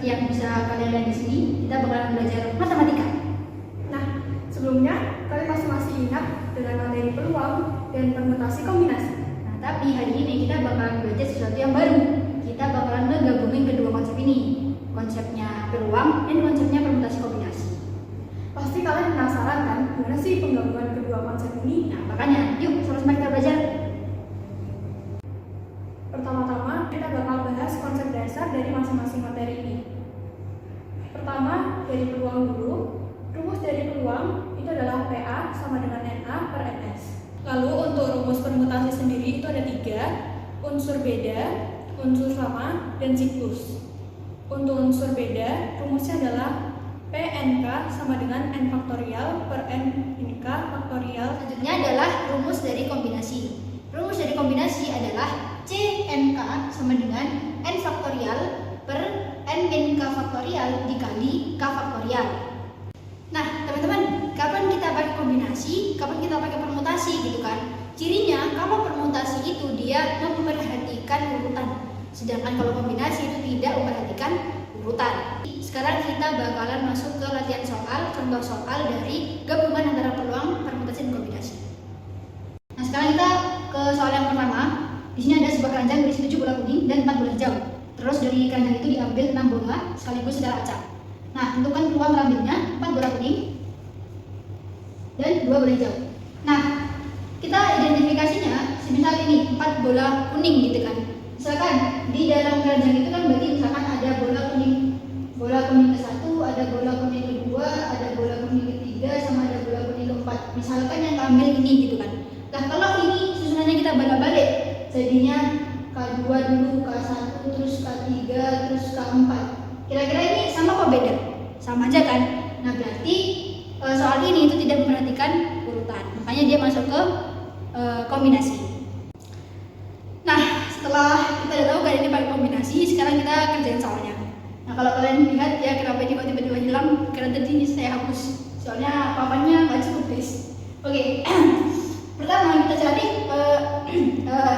seperti yang bisa kalian lihat di sini, kita bakalan belajar matematika. Nah, sebelumnya kalian pasti masih ingat dengan materi peluang dan permutasi kombinasi. Nah, tapi hari ini kita bakalan belajar sesuatu yang baru. Kita bakalan ngegabungin kedua konsep ini, konsepnya peluang dan konsepnya permutasi kombinasi. Pasti kalian penasaran kan, gimana sih penggabungan kedua konsep ini? Nah, makanya yuk sama-sama kita belajar. Pertama-tama, kita bakal bahas konsep dasar dari masing-masing materi ini. Pertama, dari peluang dulu. Rumus dari peluang itu adalah PA sama dengan NA per NS. Lalu untuk rumus permutasi sendiri itu ada 3, unsur beda, unsur sama, dan siklus. Untuk unsur beda, rumusnya adalah PNK sama dengan N faktorial per NK faktorial. Selanjutnya adalah rumus dari kombinasi. Rumus dari kombinasi adalah CNK sama dengan N faktorial per NNK faktorial dikali K faktorial. Nah, teman-teman, kapan kita pakai kombinasi, kapan kita pakai permutasi gitu kan? Cirinya, kalau permutasi itu dia memperhatikan urutan, sedangkan kalau kombinasi itu tidak memperhatikan urutan. Sekarang kita bakalan masuk ke latihan soal, contoh soal dari gabungan antara peluang, permutasi, dan kombinasi. Nah, sekarang kita ke soal yang pertama. Di sini ada sebuah keranjang berisi 7 bola kuning dan 4 bola hijau. Terus dari keranjang itu diambil 6 bola sekaligus secara acak. Nah, tentukan peluang mengambilnya 4 bola kuning dan 2 bola hijau. Nah, kita identifikasinya semisal ini 4 bola kuning gitu kan. Misalkan di dalam keranjang itu kan berarti misalkan ada bola kuning ke-1, ada bola kuning ke-2, ada bola kuning ke-3, sama ada bola kuning ke-4. Misalkan yang ambil ini gitu kan. Nah, kalau ini susunannya kita balik-balik, jadinya K2 dulu, K1, terus K3, terus K4. Kira-kira ini sama apa beda? Sama aja kan? Nah, berarti soal ini itu tidak memperhatikan urutan. Makanya dia masuk ke kombinasi. Nah, setelah kita udah tahu kan ini pakai kombinasi, sekarang kita kerjain soalnya. Nah, kalau kalian lihat ya kenapa ini kok tiba-tiba hilang, karena tadi saya hapus. Soalnya papannya nggak cukup guys. Oke. Pertama kita cari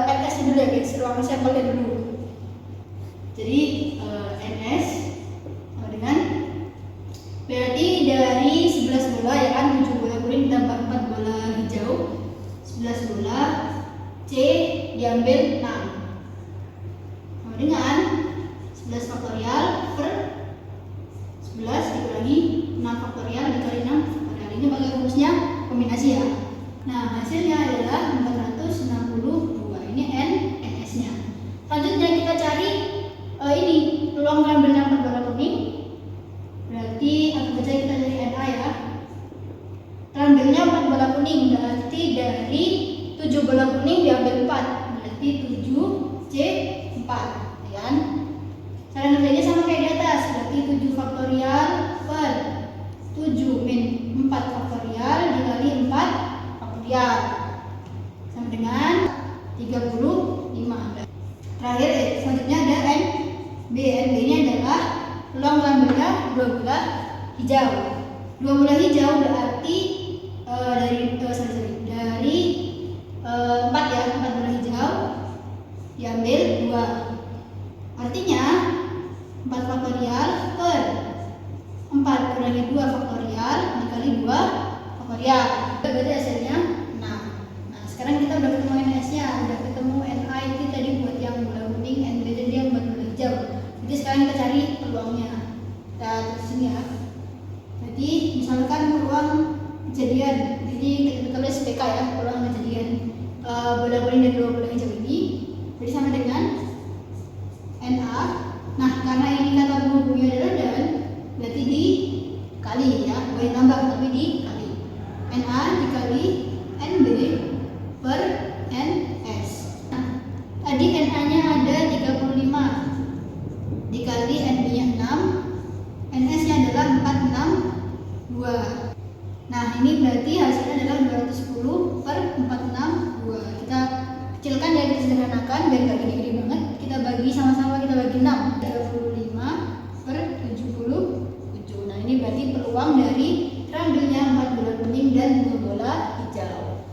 NS dulu ya guys, ruang sampelnya dulu. Jadi NS sama dengan berarti dari 11 bola ya kan, 7 bola kuning ditambah 4 bola hijau, 11 bola. C diambil 6 sama dengan 11 faktorial per 11 dikurangi 6 faktorial dikali 6 faktorial. Ini pakai rumusnya kombinasi ya. Nah, hasilnya adalah 462. Ini NS-nya. Selanjutnya kita cari ini peluang mengambil 4 bola kuning. Berarti anggap saja kita cari NA ya. Terambilnya 4 bola kuning, berarti dari 7 bola kuning diambil 4. Berarti 7 C 4, ya kan? Cara ngerjainnya sama kayak di atas, berarti 7 faktorial per 7 min 4 faktorial dikali 4 faktorial sama dengan 35. Terakhir selanjutnya ada NB. NB ini adalah peluang mengambilnya 2 bola hijau. 2 bola hijau berarti dari 4 ya, 4 bola hijau diambil 2. Artinya 4 faktorial per 4 kurangi 2 faktorial dikali 2 faktorial. Berarti hasilnya 6. Nah, sekarang kita udah ketemu NS-nya, udah ketemu NA itu tadi buat yang bola kuning, NB tadi yang buat bola hijau. Jadi sekarang kita cari peluangnya. Kita terus sini ya. Jadi misalkan peluang kejadian, ini kita tulis PK ya, peluang kejadian bola kuning dan 2 bola hijau ini. Jadi sama dengan NA. Nah, karena ini kata penghubungnya adalah dan, berarti dikali ya, bukan tambah tapi dikali. NA dikali NB per NS. Nah, tadi NA-nya ada 35 dikali NB-nya 6, NS-nya adalah 462. Nah, ini berarti hasilnya adalah 210 per 462. Kita kecilkan ya, kita sederhanakan biar nggak gede-gede banget. Kita bagi sama-sama, kita bagi 6. 35 per 77. Nah, ini berarti peluang dari terambilnya 4 bola kuning dan 2 bola hijau.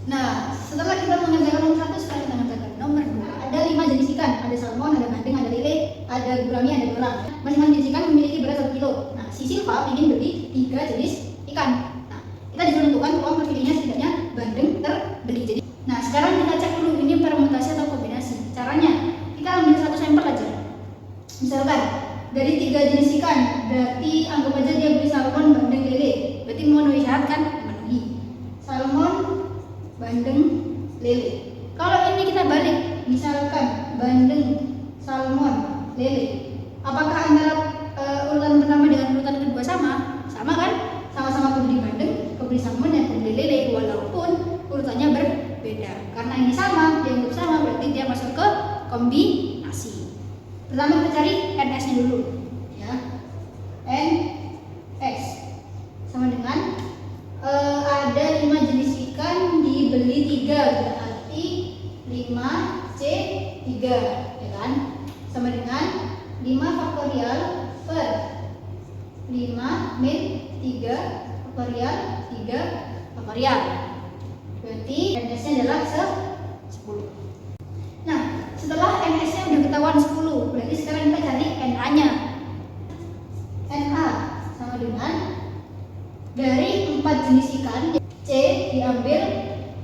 Nah, setelah kita mengerjakan nomor 1, sekarang kita mengerjakan nomor 2. Ada 5 jenis ikan, ada salmon, ada kambing, ada lele, ada gurami, ada tulang. Masing-masing jenis ikan memiliki berat 1 kilo. Nah, si Silva ingin beli 3 jenis ikan. Nah, kita disuruh tentukan peluang terpilihnya setidaknya bandeng terbeli. Jadi, nah sekarang kita cek dulu ini permutasi atau kombinasi. Caranya, kita ambil satu sampel aja. Misalkan dari 3 jenis ikan, berarti anggap aja dia beli salmon, bandeng, lele. Berarti memenuhi syarat kan? Memenuhi. Salmon, bandeng, lele. Kalau ini kita balik, misalkan bandeng, salmon, lele. Apakah antara urutan pertama dengan urutan kedua sama? Sama kan? Sama-sama kebeli bandeng, kebeli salmon, dan kebeli lele, walaupun urutannya berbeda. Karena ini sama, dianggap sama, berarti dia masuk ke kombinasi. Pertama kita cari NS-nya dulu, ya. NS sama dengan ada 5 jenis ikan dibeli 3, berarti 5C3, ya kan? Sama dengan 5 faktorial per 5 min 3 faktorial 3 faktorial. Berarti NS-nya adalah 10. Nah, setelah NS-nya udah ketahuan 10, berarti sekarang kita cari NA-nya. NA sama dengan dari 4 jenis ikan, C diambil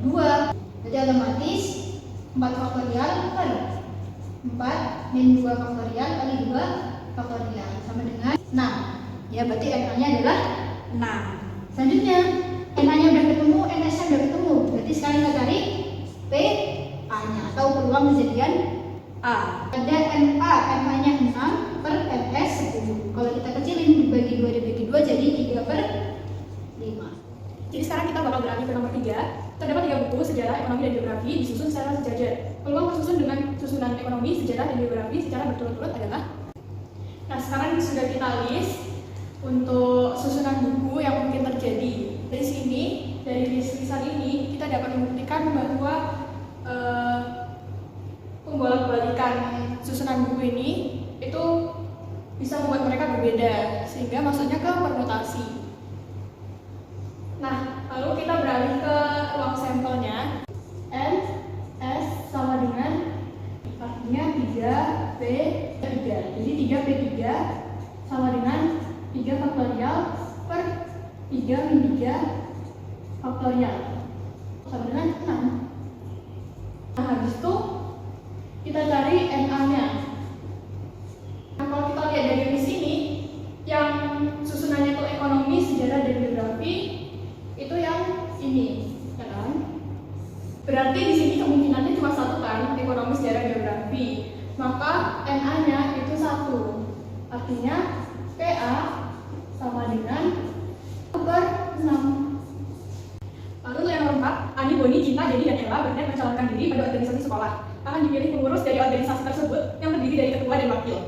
2, berarti otomatis 4 faktorial per 4 min 2 faktorial kali 2 faktorial sama dengan 6. Ya, berarti NA-nya adalah 6. Selanjutnya, NA-nya udah ketemu, NS-nya udah ketemu. Berarti sekarang kita cari PA-nya atau peluang kejadian A. Ada NA, NA-nya 6 per NS 10. Kalau kita kecilin dibagi 2 jadi 3 per 5. Jadi sekarang kita bakal beralih ke nomor 3. Terdapat 3 buku sejarah, ekonomi, dan geografi disusun secara sejajar. Peluang tersusun dengan susunan ekonomi, sejarah, dan geografi secara berturut-turut adalah. Nah, sekarang sudah kita list untuk susunan buku yang mungkin terjadi. Dari sini, dari lisan ini, kita dapat membuktikan bahwa pembolak-balikan susunan buku ini itu bisa membuat mereka berbeda, sehingga maksudnya ke permutasi. Nah, lalu kita beralih ke ruang sampelnya. N, S sama dengan artinya 3P3. Jadi 3P3 sama dengan 3 faktorial per 3 min 3 faktorial sama dengan 6. Nah, habis itu kita cari NA-nya. Nah, kalau kita lihat dari sini, yang susunannya itu ekonomi, sejarah, dan geografi, itu yang ini, ya kan? Berarti di sini kemungkinannya cuma satu kan, ekonomi, sejarah, geografi. Maka NA-nya itu 1. Artinya PA sama dengan per 6. Lalu untuk yang keempat, Ani, Boni, Cinta, Dedi, dan Ella berniat mencalonkan diri pada organisasi sekolah. Akan dipilih pengurus dari organisasi tersebut yang terdiri dari ketua dan wakil.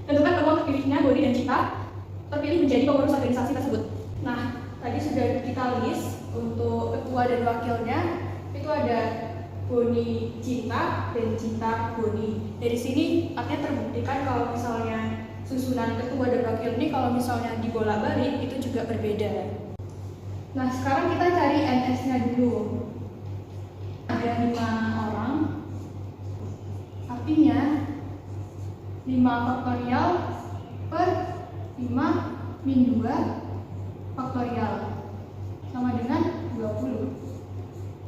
Tentukan peluang terpilihnya Boni dan Cinta terpilih menjadi pengurus organisasi tersebut. Nah, tadi sudah kita list untuk ketua dan wakilnya. Itu ada Boni Cinta dan Cinta Boni. Dari sini artinya terbuktikan kalau misalnya susunan ketua dan wakil ini kalau misalnya dibolak-balik itu juga berbeda. Nah, sekarang kita cari NS-nya dulu. Ada 5 orang. Artinya 5 faktorial per 5 min 2 faktorial sama dengan 20.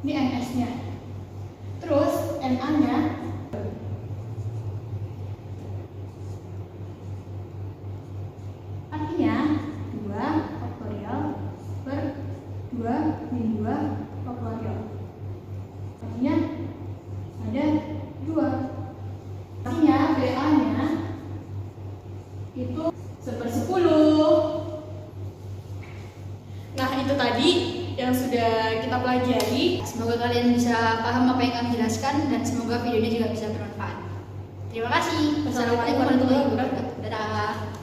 Ini NS-nya. Terus NA-nya artinya 2 faktorial per 2 min 2 faktorial. Artinya ada 2. Artinya BA-nya itu 1/10. Nah, itu tadi yang sudah kita pelajari. Semoga kalian bisa paham apa yang kami jelaskan dan semoga videonya juga bisa bermanfaat. Terima kasih. Wassalamualaikum warahmatullahi wabarakatuh. Dadah.